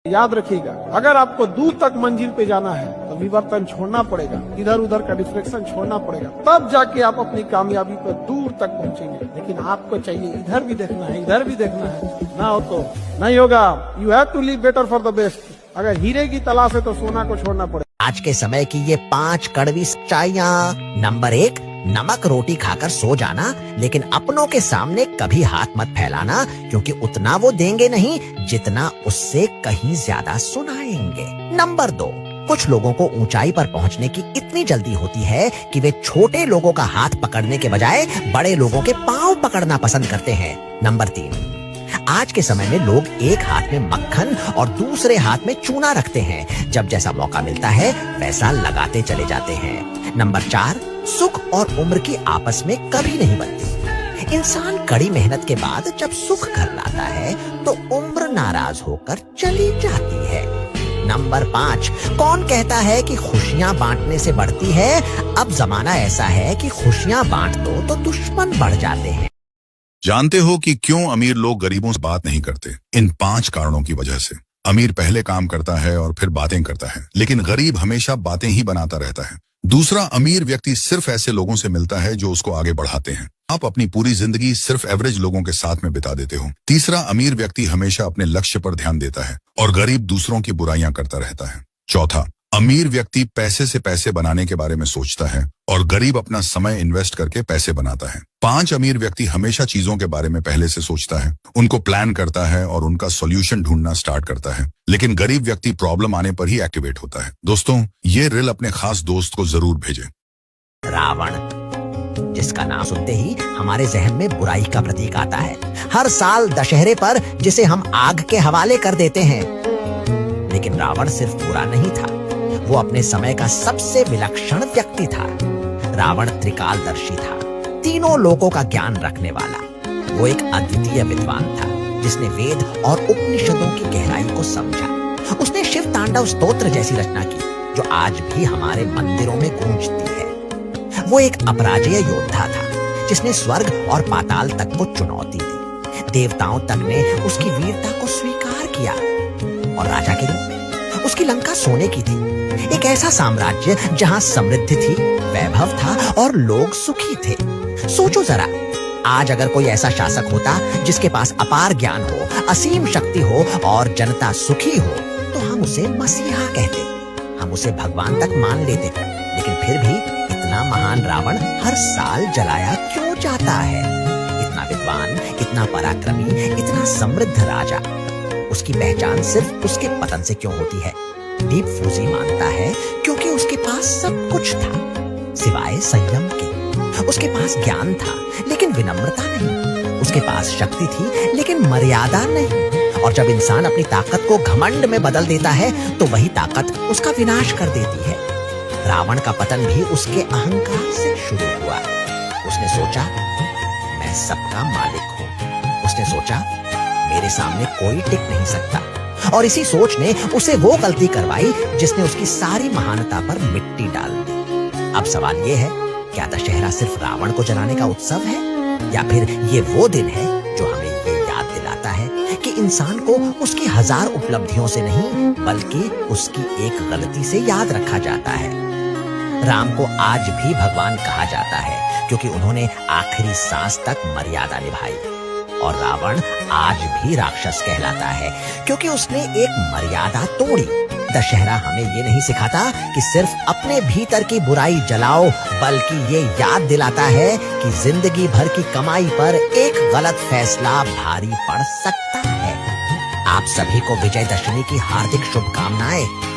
याद रखिएगा, अगर आपको दूर तक मंजिल पे जाना है तो विवर्तन छोड़ना पड़ेगा, इधर उधर का डिफ्लेक्शन छोड़ना पड़ेगा, तब जाके आप अपनी कामयाबी पर दूर तक पहुंचेंगे। लेकिन आपको चाहिए इधर भी देखना है, इधर भी देखना है, ना हो तो नहीं होगा। You have to live better for the best. अगर हीरे की तलाश है तो सोना को छोड़ना पड़ेगा। आज के समय की ये 5 कड़वी सच्चाइयां। नंबर 1, नमक रोटी खाकर सो जाना, लेकिन अपनों के सामने कभी हाथ मत फैलाना, क्योंकि उतना वो देंगे नहीं जितना उससे कहीं ज्यादा सुनाएंगे। नंबर 2, कुछ लोगों को ऊंचाई पर पहुंचने की इतनी जल्दी होती है कि वे छोटे लोगों का हाथ पकड़ने के बजाय बड़े लोगों के पांव पकड़ना पसंद करते हैं। नंबर 3, आज के समय में लोग एक हाथ में मक्खन और दूसरे हाथ में चूना रखते हैं। जब जैसा मौका मिलता है वैसा लगाते चले जाते हैं। नंबर 4, सुख और उम्र की आपस में कभी नहीं बनती। इंसान कड़ी मेहनत के बाद जब सुख घर लाता है तो उम्र नाराज होकर चली जाती है। नंबर 5, कौन कहता है कि खुशियां बांटने से बढ़ती है? अब जमाना ऐसा है कि खुशियां बांट दो तो दुश्मन बढ़ जाते हैं। जानते हो कि क्यों अमीर लोग गरीबों से बात नहीं करते? इन 5 कारणों की वजह से। अमीर पहले काम करता है और फिर बातें करता है, लेकिन गरीब हमेशा बातें ही बनाता रहता है। दूसरा, अमीर व्यक्ति सिर्फ ऐसे लोगों से मिलता है जो उसको आगे बढ़ाते हैं। आप अपनी पूरी जिंदगी सिर्फ एवरेज लोगों के साथ में बिता देते हो। तीसरा, अमीर व्यक्ति हमेशा अपने लक्ष्य पर ध्यान देता है और गरीब दूसरों की बुराइयां करता रहता है। चौथा, अमीर व्यक्ति पैसे से पैसे बनाने के बारे में सोचता है और गरीब अपना समय इन्वेस्ट करके पैसे बनाता है। 5, अमीर व्यक्ति हमेशा चीजों के बारे में पहले से सोचता है, उनको प्लान करता है और उनका सॉल्यूशन ढूंढना स्टार्ट करता है, लेकिन गरीब व्यक्ति प्रॉब्लम आने पर ही एक्टिवेट होता है। दोस्तों, ये रील अपने खास दोस्त को जरूर भेजें। रावण, जिसका नाम सुनते ही हमारे जहन में बुराई का प्रतीक आता है। हर साल दशहरे पर जिसे हम आग के हवाले कर देते हैं। लेकिन रावण सिर्फ बुरा नहीं था, वो अपने समय का सबसे विलक्षण व्यक्ति था। रावण त्रिकालदर्शी था, तीनों लोकों का ज्ञान रखने वाला। वो एक अद्वितीय विद्वान था जिसने वेद और उपनिषदों की गहराई को समझा। उसने शिव तांडव स्तोत्र जैसी रचना की जो आज भी हमारे मंदिरों में गूंजती है। वो एक अपराजेय योद्धा था जिसने स्वर्ग और पाताल तक को चुनौती दी। देवताओं तक ने उसकी वीरता को स्वीकार किया और राजा के रूप में उसकी लंका सोने की थी। एक ऐसा साम्राज्य जहां समृद्धि थी, वैभव था और लोग सुखी थे। सोचो जरा, आज अगर कोई ऐसा शासक होता जिसके पास अपार ज्ञान हो, असीम शक्ति हो और जनता सुखी हो, तो हम उसे मसीहा कहते, हम उसे भगवान तक मान लेते। लेकिन फिर भी इतना महान रावण हर साल जलाया क्यों जाता है? इतना विद्वान, इतना पराक्रमी, इतना समृद्ध राजा, उसकी पहचान सिर्फ उसके पतन से क्यों होती है? डीप फूजी मानता है क्योंकि उसके पास सब कुछ था सिवाय संयम के। उसके पास ज्ञान था लेकिन विनम्रता नहीं। उसके पास शक्ति थी लेकिन मर्यादा नहीं। और जब इंसान अपनी ताकत को घमंड में बदल देता है तो वही ताकत उसका विनाश कर देती है। रावण का पतन भी उसके अहंकार से शुरू हुआ। उसने सोचा, मैं सबका मालिक हूं। उसने सोचा, मेरे सामने कोई टिक नहीं सकता। और इसी सोच ने उसे वो गलती करवाई जिसने उसकी सारी महानता पर मिट्टी डाल दी। अब सवाल ये है, क्या दशहरा सिर्फ रावण को जलाने का उत्सव है, या फिर ये वो दिन है जो हमें ये याद दिलाता है कि इंसान को उसकी 1000 उपलब्धियों से नहीं बल्कि उसकी एक गलती से याद रखा जाता है। राम को आज भी भगवान कहा जाता है क्योंकि उन्होंने आखिरी सांस तक मर्यादा निभाई। और रावण आज भी राक्षस कहलाता है क्योंकि उसने एक मर्यादा तोड़ी। दशहरा हमें ये नहीं सिखाता कि सिर्फ अपने भीतर की बुराई जलाओ, बल्कि ये याद दिलाता है कि जिंदगी भर की कमाई पर एक गलत फैसला भारी पड़ सकता है। आप सभी को विजयदशमी की हार्दिक शुभकामनाएं।